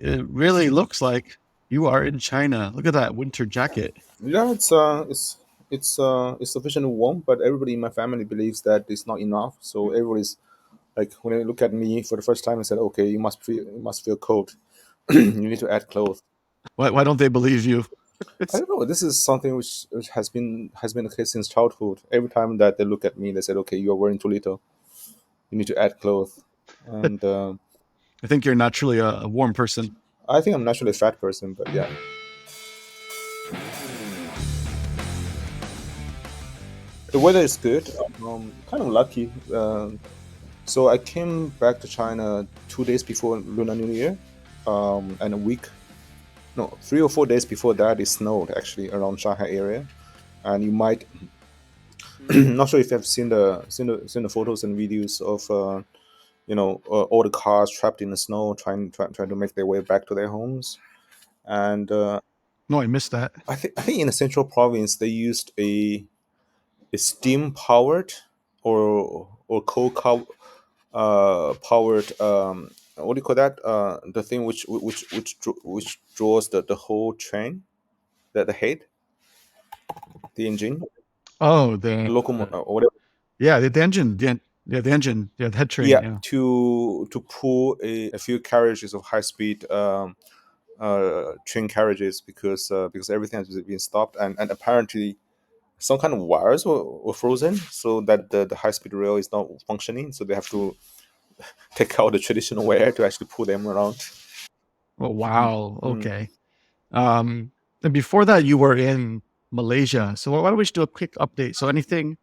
It really looks like you are in China. Look at that winter jacket. Yeah, it's sufficiently warm, but everybody in my family believes that it's not enough. So everybody's like, when they look at me for the first time, and said, "Okay, you must feel cold. You need to add clothes." Why don't they believe you? I don't know. This is something which has been the case since childhood. Every time that they look at me, they said, "Okay, you're wearing too little. You need to add clothes." And I think you're naturally a warm person. I think I'm naturally a fat person, but yeah, the weather is good. Kind of lucky. So I came back to China 2 days before Lunar New Year, and a week, no, 3 or 4 days before that, it snowed actually around Shanghai area. And you might, not sure if you've seen the photos and videos of all the cars trapped in the snow trying to make their way back to their homes. And No, I missed that. I think in the central province they used a steam powered or coal powered, what do you call that, the thing which draws the whole train, the head, the engine, Oh, the the locomotive, or whatever. yeah, the engine, the engine, yeah, the head train. Yeah, Yeah. to pull a few carriages of high speed train carriages, because everything has been stopped, and apparently some kind of wires were frozen, so that the high speed rail is not functioning, so they have to take out the traditional wire to actually pull them around. Oh, wow. Mm. Okay. Um, and before that, you were in Malaysia. So why don't we just do a quick update? So anything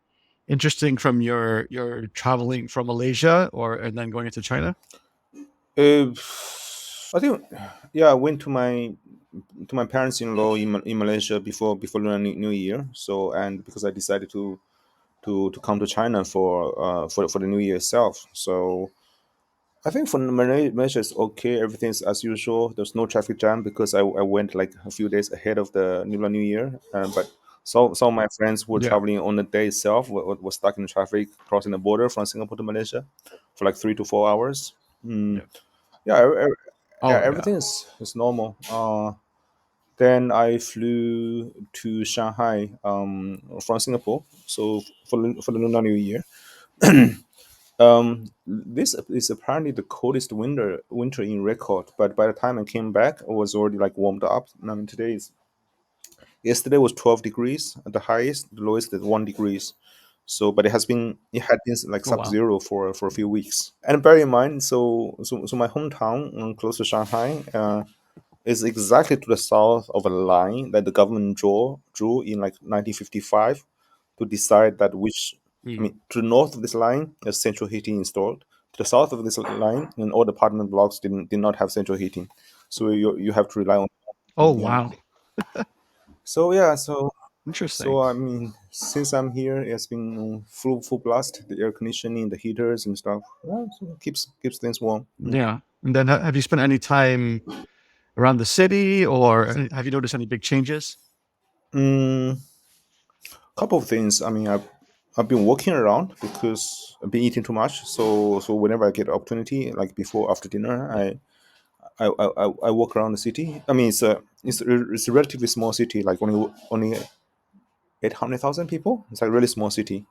interesting from your traveling from Malaysia or and then going into China? Uh, I think, yeah, I went to my parents-in-law in Malaysia before Lunar New Year. So, and because I decided to come to China for the New Year itself. So I think for Malaysia it's okay. Everything's as usual. There's no traffic jam because I went like a few days ahead of the Lunar New Year. But some of my friends who were Yeah. traveling on the day itself were stuck in traffic crossing the border from Singapore to Malaysia for like 3 to 4 hours. Mm. Yeah. Yeah, yeah, Oh yeah. everything is normal. Then I flew to Shanghai from Singapore. So for the Lunar New Year, this is apparently the coldest winter in record. But by the time I came back, it was already like warmed up. I mean, yesterday was 12 degrees at the highest, the lowest is 1 degrees. So, but it had been like Oh wow. sub-zero for a few weeks. And bear in mind, so my hometown, close to Shanghai, is exactly to the south of a line that the government drew in like 1955 to decide that which. I Mm. mean, to the north of this line, there's central heating installed. To the south of this line, and all the apartment blocks did not have central heating, so you have to rely on. Oh Yeah. wow. So yeah, so Interesting. I mean, since I'm here, it's been full blast. The air conditioning, the heaters and stuff. Yeah, so it keeps things warm. Yeah. And then have you spent any time around the city or have you noticed any big changes? Mm, Couple of things. I mean, I've been walking around because I've been eating too much. So whenever I get opportunity, like before after dinner, I walk around the city. I mean, it's a relatively small city, like only 800,000 people. It's like a really small city.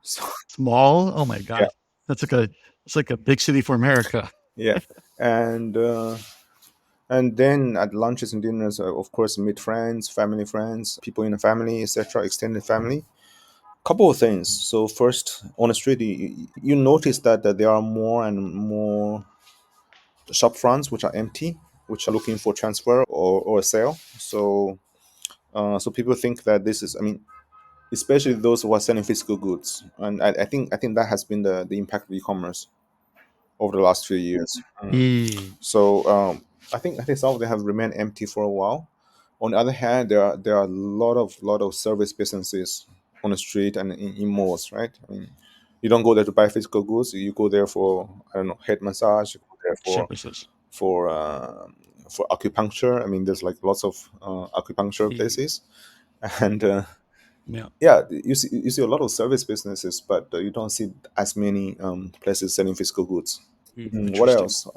So Small? Oh my yeah, god. That's like a it's like a big city for America. yeah, and and then at lunches and dinners, of course, meet friends, family, friends, people in the family, etc., extended family. Couple of things. So first, on the street, you notice that there are more and more shop fronts which are empty, which are looking for transfer or a sale. So people think that this is. I mean, especially those who are selling physical goods, and I think that has been the impact of e-commerce over the last few years. Mm. So I think some of them have remained empty for a while. On the other hand, there are a lot of service businesses on the street and in malls, right? I mean, you don't go there to buy physical goods. You go there for, I don't know, head massage. You go there Services. for for acupuncture. I mean, there's like lots of acupuncture Mm. places, and Yeah. yeah, you see a lot of service businesses, but you don't see as many places selling physical goods. What Interesting. else?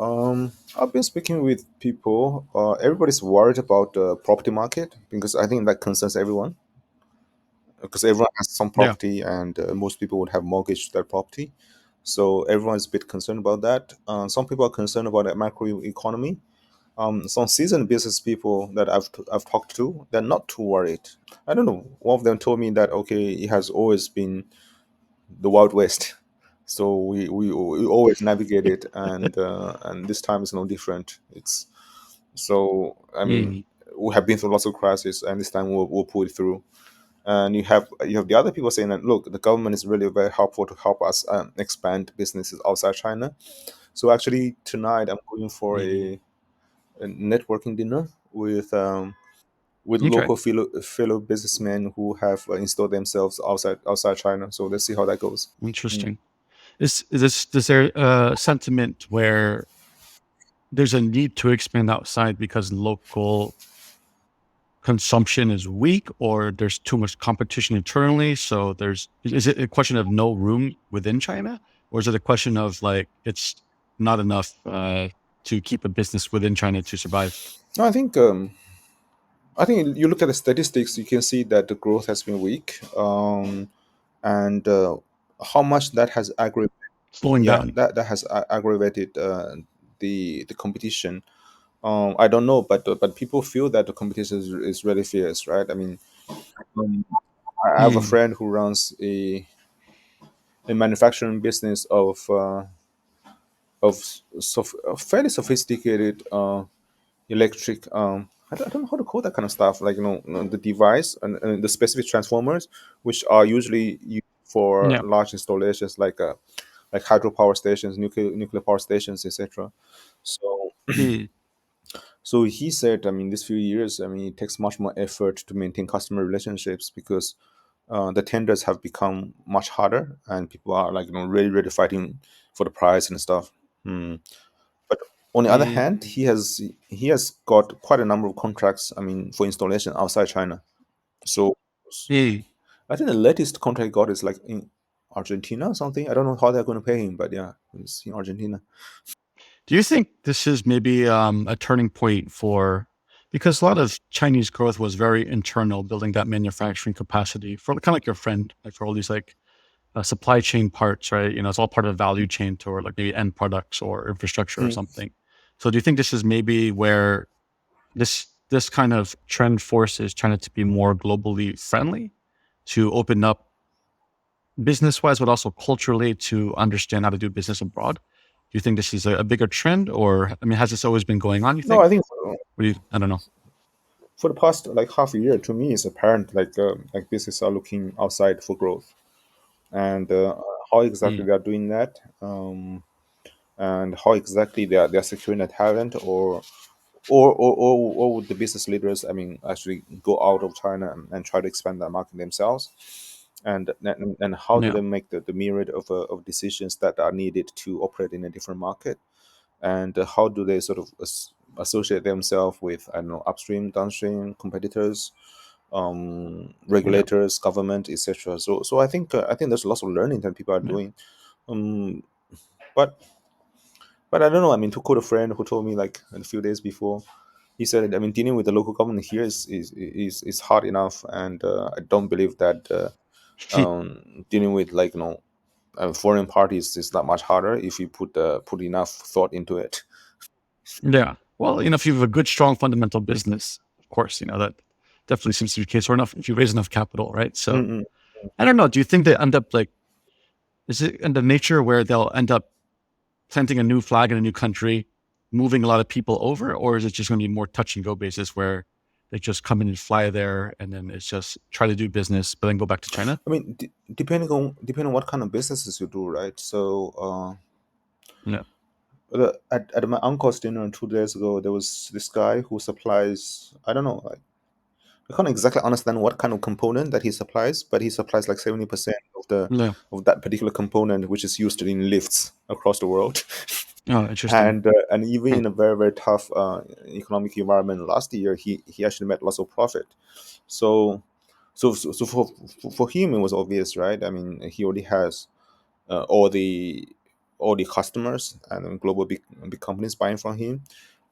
I've been speaking with people. Everybody's worried about the property market because I think that concerns everyone. Because everyone has some Yeah. property, and most people would have mortgaged their property. So everyone's a bit concerned about that. Some people are concerned about the macro economy. Some seasoned business people that I've talked to, they're not too worried. I don't know. One of them told me that okay, it has always been the Wild West. So we always navigate it, and this time is no different. It's so I mean Mm, we have been through lots of crises, and this time we'll pull it through. And you have the other people saying that look, the government is really very helpful to help us expand businesses outside China. So actually tonight I'm going for mm. a networking dinner with Okay. local fellow businessmen who have installed themselves outside China. So let's see how that goes. Mm. Interesting. Is there a sentiment where there's a need to expand outside because local consumption is weak, or there's too much competition internally? So is it a question of no room within China, or is it a question of like it's not enough to keep a business within China to survive? No, I think you look at the statistics, you can see that the growth has been weak, and how much that has aggravated. Slowing Yeah, down. that has aggravated the competition. I don't know, but people feel that the competition is really fierce, right? I mean, um, I have a Mm, friend who runs a manufacturing business of fairly sophisticated electric. I don't know how to call that kind of stuff. Like the device and the specific transformers, which are usually used for yeah. large installations like hydropower stations, nuclear power stations, etc. So Mm, So he said, I mean, these few years, I mean, it takes much more effort to maintain customer relationships because the tenders have become much harder, and people are like, really, really fighting for the price and stuff. Hmm. But on the other mm, hand, he has got quite a number of contracts. I mean, for installation outside China. So mm. I think the latest contract he got is like in Argentina or something. I don't know how they're going to pay him, but yeah, it's in Argentina. Do you think this is maybe a turning point for because a lot of Chinese growth was very internal, building that manufacturing capacity for kind of like your friend, like for all these like supply chain parts, right? You know, it's all part of the value chain toward like maybe end products or infrastructure or Mm. something. So do you think this is maybe where this kind of trend forces China to be more globally friendly, to open up business wise, but also culturally to understand how to do business abroad? Do you think this is a bigger trend, or I mean, has this always been going on? You No, think? I think What do you? I don't know. for the past like half a year, to me, it's apparent like businesses are looking outside for growth, and how exactly Mm, they are doing that, and how exactly they are securing the talent, or would the business leaders, I mean, actually go out of China and try to expand that market themselves, and how do yeah, they make the myriad of decisions that are needed to operate in a different market, and how do they sort of associate themselves with, I don't know, upstream, downstream competitors, yeah, regulators, government, etc. So I think there's lots of learning that people are yeah. doing. Um, but but I don't know. I mean, to quote a friend who told me like a few days before, he said, I mean, dealing with the local government here is hard enough, and I don't believe that dealing with like foreign parties is that much harder if you put enough thought into it. Yeah. Well, you know, if you have a good, strong fundamental business, of course, you know that definitely seems to be the case. Or enough if you raise enough capital, right? So Mm-mm. I don't know. Do you think they end up like is it in the nature where they'll end up planting a new flag in a new country, moving a lot of people over, or is it just going to be more touch and go basis where they just come in and fly there, and then it's just try to do business, but then go back to China? I mean, depending on what kind of businesses you do, right? So, Yeah. at my uncle's dinner 2 days ago, there was this guy who supplies. I don't know. I can't exactly understand what kind of component that he supplies, but he supplies like 70% Yeah. of that particular component, which is used in lifts across the world. Oh, interesting. And even Hmm. in a very very tough economic environment last year, he actually made lots of profit. So so for him it was obvious, right? I mean, he already has all the all the customers and global big companies buying from him.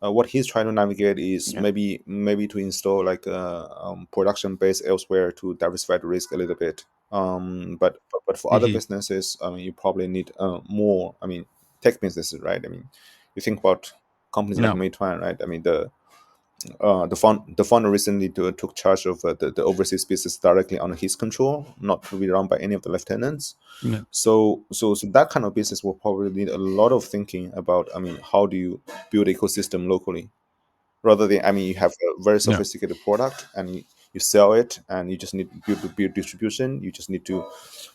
What he's trying to navigate is Yeah. maybe to install like a production base elsewhere to diversify the risk a little bit. But for other Hmm. businesses, I mean, you probably need more. I mean, tech businesses, right? I mean, you think about companies like Yeah. Meituan, right? I mean, the founder recently took charge of the overseas business directly under his control, not to be run by any of the lieutenants. Yeah. So that kind of business will probably need a lot of thinking about. I mean, how do you build ecosystem locally rather than, I mean, you have a very Yeah. sophisticated product and you sell it and you just need to build distribution. You just need to,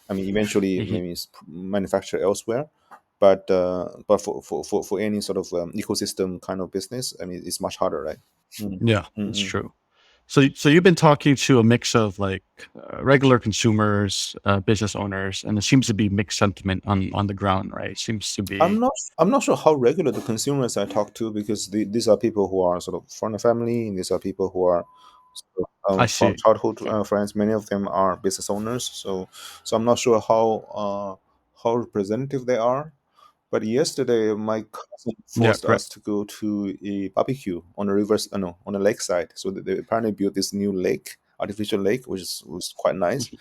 I mean, eventually Hmm. maybe manufacture elsewhere. But for any sort of ecosystem kind of business, I mean, it's much harder, right? Mm. Yeah. That's Mm-mm. true. So you've been talking to a mix of like regular consumers, business owners, and it seems to be mixed sentiment on the ground, right? It seems to I'm be. not I'm not sure how regular the consumers I talk to, because these are people who are sort of from the family, and these are people who are sort of, I from see. childhood Okay. friends. Many of them are business owners, so I'm not sure how representative they are. But yesterday, my cousin Yeah. forced Correct. us to go to a barbecue on the rivers, no, on the lakeside. So they apparently built this new lake, artificial lake, which was quite nice. Mhm.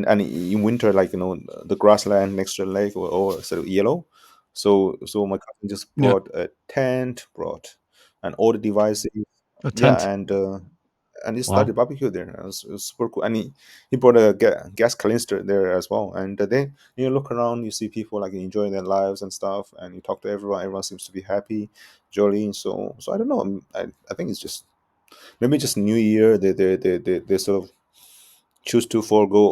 And in winter, like, the grassland next to the lake were all sort of yellow. So my cousin just Yeah. brought a tent, brought and all the devices. A Yeah, tent. and he started Wow. barbecue there. It was super cool. And he brought a gas canister there as well. And then you look around, you see people like enjoying their lives and stuff, and you talk to everyone. Everyone seems to be happy, jolly. So I don't know. I think it's just maybe just New Year. They sort of choose to forego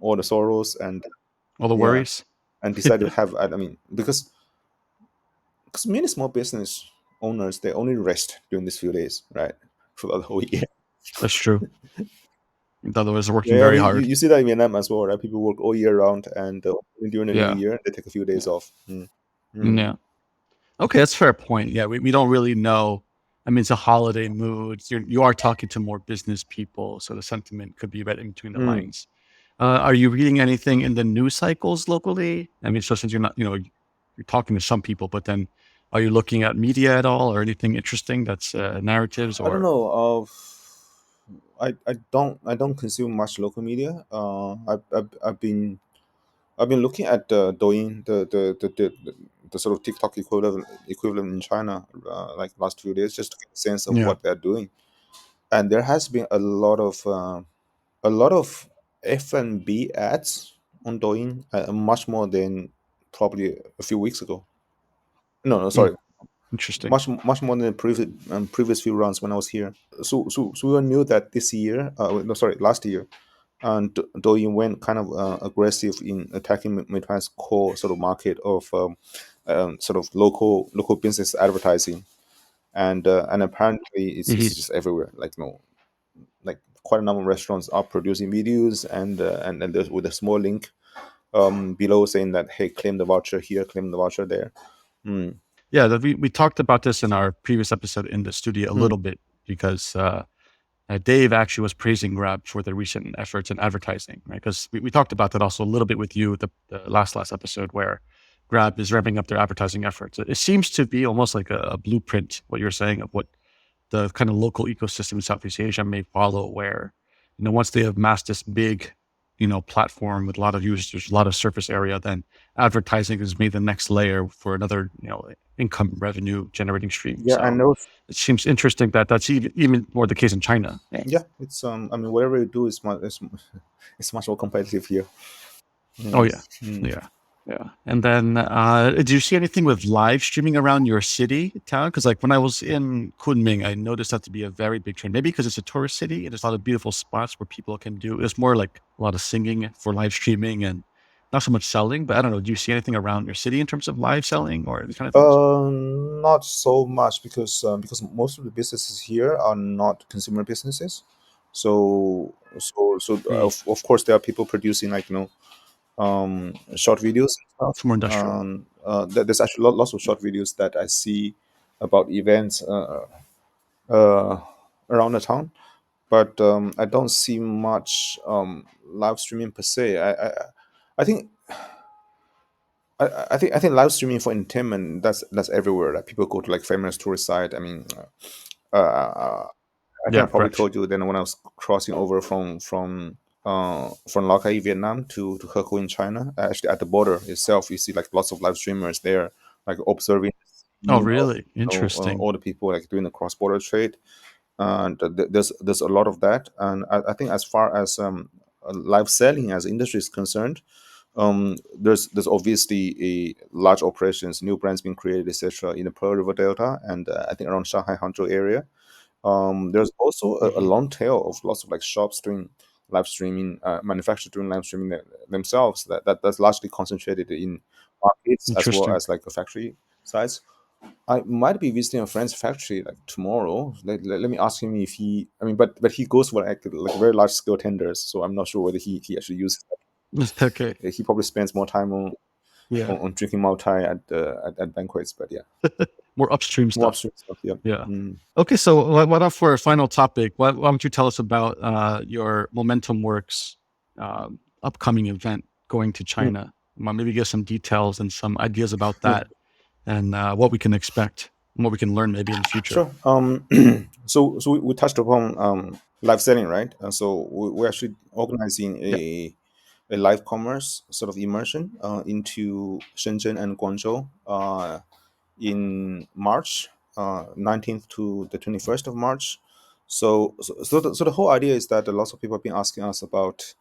all the sorrows, and All the yeah, worries. and decide to have. I mean, because many small business owners, they only rest during these few days, right, throughout the whole year. That's true. Otherwise, they're working Yeah, I very mean, you, hard. you see that in Vietnam as well, right? People work all year round, and during the new Yeah. year, they take a few days Yeah. off. Mm. Mm. Yeah. Okay, that's a fair point. Yeah, we don't really know. I mean, it's a holiday mood. You are talking to more business people, so the sentiment could be read in between the Mm. lines. Are you reading anything in the news cycles locally? I mean, so since you're not, you're talking to some people, but then are you looking at media at all or anything interesting that's narratives I don't or? know. I don't consume much local media. I've been looking at Douyin, the sort of TikTok equivalent in China, like last few days, just to get a sense of Yeah. what they're doing. And there has been a lot of F&B ads on Douyin, much more than probably a few weeks ago. No, no, Mm, sorry, interesting. much more than the previous few rounds when I was here. So we all knew that this year, no, sorry, last year, and Douyin went kind of aggressive in attacking Meituan's core sort of market of sort of local business advertising, and apparently it's Mhm. just everywhere. Like, like quite a number of restaurants are producing videos, and there's with a small link below saying that, hey, claim the voucher here, claim the voucher there. Mm. Yeah, we talked about this in our previous episode in the studio a Mm. little bit because Dave actually was praising Grab for their recent efforts in advertising, right? Because we talked about that also a little bit with you the last episode where Grab is ramping up their advertising efforts. It seems to be almost like a blueprint, what you're saying, of what the kind of local ecosystem in Southeast Asia may follow, where once they have massed this big platform with a lot of users, a lot of surface area, then advertising is made the next layer for another income revenue generating stream. Yeah, and So those, it seems interesting that that's even more the case in China. yeah, it's I mean, whatever you do is much it's much more competitive here. Oh Mm. yeah, Mm. yeah, yeah. And then, did you see anything with live streaming around your city, town? Because like when I was in Kunming, I noticed that to be a very big trend. Maybe because it's a tourist city and there's a lot of beautiful spots where people can do. It's more like a lot of singing for live streaming and not so much selling. But I don't know. Do you see anything around your city in terms of live selling or these kind of things? Not so much, because most of the businesses here are not consumer businesses. So Mm, of course there are people producing, like, short videos and stuff. it's more industrial. There's actually lots of short videos that I see about events uh, around the town, but I don't see much live streaming per se. I think I think live streaming for entertainment, that's everywhere. Like people go to like famous tourist site. I mean, uh, I think Yeah, I probably correct. told you then when I was crossing over from Lokai, Vietnam to Heko in China. Actually, at the border itself, you see like lots of live streamers there, like observing, Oh, really? Interesting. all the people like doing the cross border trade, and there's a lot of that. And I think as far as live selling as industry is concerned, there's obviously a large operations, new brands being created, etc. in the Pearl River Delta, and I think around Shanghai Hangzhou area. There's also a Hmm. long tail of lots of like shops doing live streaming, manufacturers doing live streaming themselves. That's largely concentrated in markets as well Interesting. as like the factory sites. I might be visiting a friend's factory like tomorrow. Let me ask him if he. I mean, but he goes for like very large scale tenders, so I'm not sure whether he actually uses Okay. that. He probably spends more time on Yeah. drinking Maltai at banquets. But yeah, More upstream more stuff. upstream stuff. Yeah. Yeah. Mm. Okay, so what up for a final topic? Why don't you tell us about your Momentum Works upcoming event going to Mm. China? Maybe give some details and some ideas about that, and what we can expect and what we can learn maybe in the future. Sure. So we touched upon live selling, right? So we're actually organizing Yeah. a live commerce sort of immersion into Shenzhen and Guangzhou in March, 19th to the 21st of March. So the whole idea is that lots of people have been asking us about,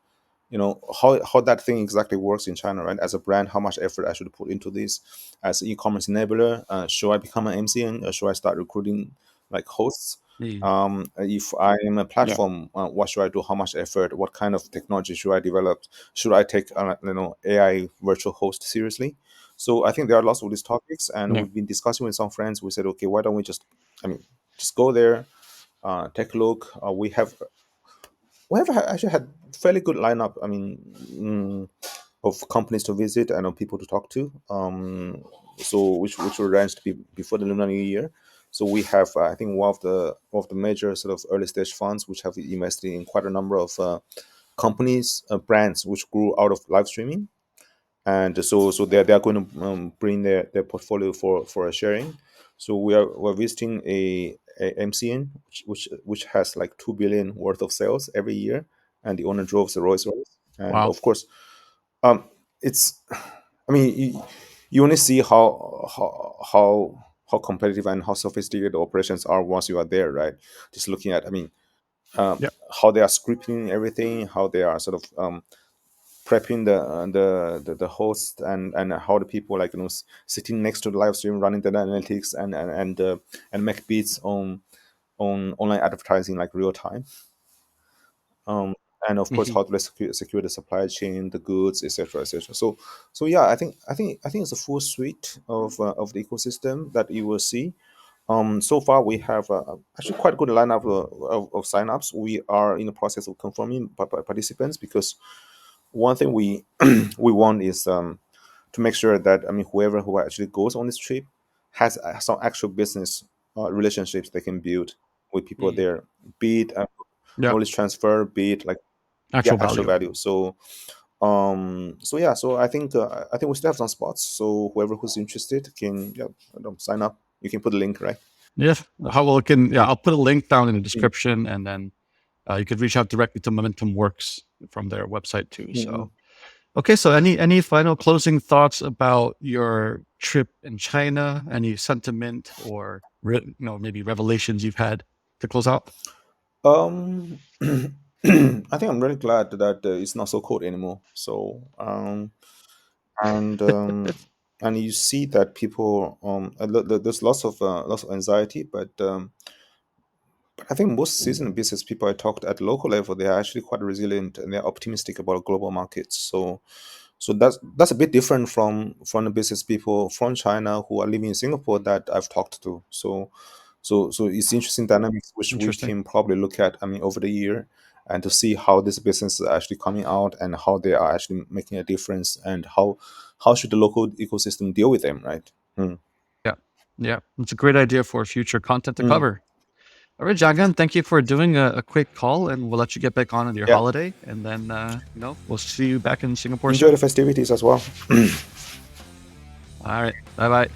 how that thing exactly works in China, right? As a brand, how much effort I should put into this as an e-commerce enabler. Should I become an MCN, or should I start recruiting like hosts? Mm. If I am a Yeah. platform, what should I do? How much effort? What kind of technology should I develop? Should I take AI virtual host seriously? So I think there are lots of these topics, and Yeah. we've been discussing with some friends. We said, okay, why don't we I mean, just go there, take a look. We have actually had fairly good lineup. I mean, of companies to visit and of people to talk to. So which were arranged before the Lunar New Year. So we have, I think, one of the major sort of early stage funds which have invested in quite a number of companies, brands which grew out of live streaming, and so they're going to bring their portfolio for a sharing. So we're visiting a MCN which has like 2 billion worth of sales every year, and the owner drove the Rolls Royce, and Wow. of course, it's I mean, you only see how competitive and how sophisticated the operations are once you are there, right? Just looking at, I mean, Yeah. how they are scripting everything, how they are sort of prepping the host, and how the people like sitting next to the live stream running the analytics and make beats on online advertising like real time, um, and of course Hmm. how to secure the supply chain, the goods, etc., etc. So yeah, I think it's a full suite of the ecosystem that you will see. So far, we have actually quite a good lineup of signups. We are in the process of confirming participants, because one thing we we want is to make sure that, I mean, whoever who actually goes on this trip has some actual business relationships they can build with people Mm. there, be it Yeah. knowledge transfer, be it like, yeah, Actual actual value. value. So yeah, so I think we still have some spots. So whoever who's interested can, yeah, sign up. You can put the link, right? Yeah. How well can yeah? Mm, I'll put a link down in the mm, description, and then you could reach out directly to Momentum Works from their website too. mm, mm. So okay, so any final closing thoughts about your trip in China? Any sentiment or maybe revelations you've had to close out? Um, I think I'm really glad that it's not so cold anymore. So and you see that people, there's lots of anxiety, but I think most seasoned business people I talked at local level, they are actually quite resilient and they're optimistic about global markets. So that's a bit different from the business people from China who are living in Singapore that I've talked to. So it's interesting dynamics which we Interesting. can probably look at, I mean, over the year, and to see how this business is actually coming out and how they are actually making a difference, and how should the local ecosystem deal with them, right? Mm. Yeah. Yeah. It's a great idea for future content to Mm. cover. All right, Jianggan, thank you for doing a quick call, and we'll let you get back on with your Yeah. holiday. And then, we'll see you back in Singapore Enjoy soon. the festivities as well. All right. Bye bye.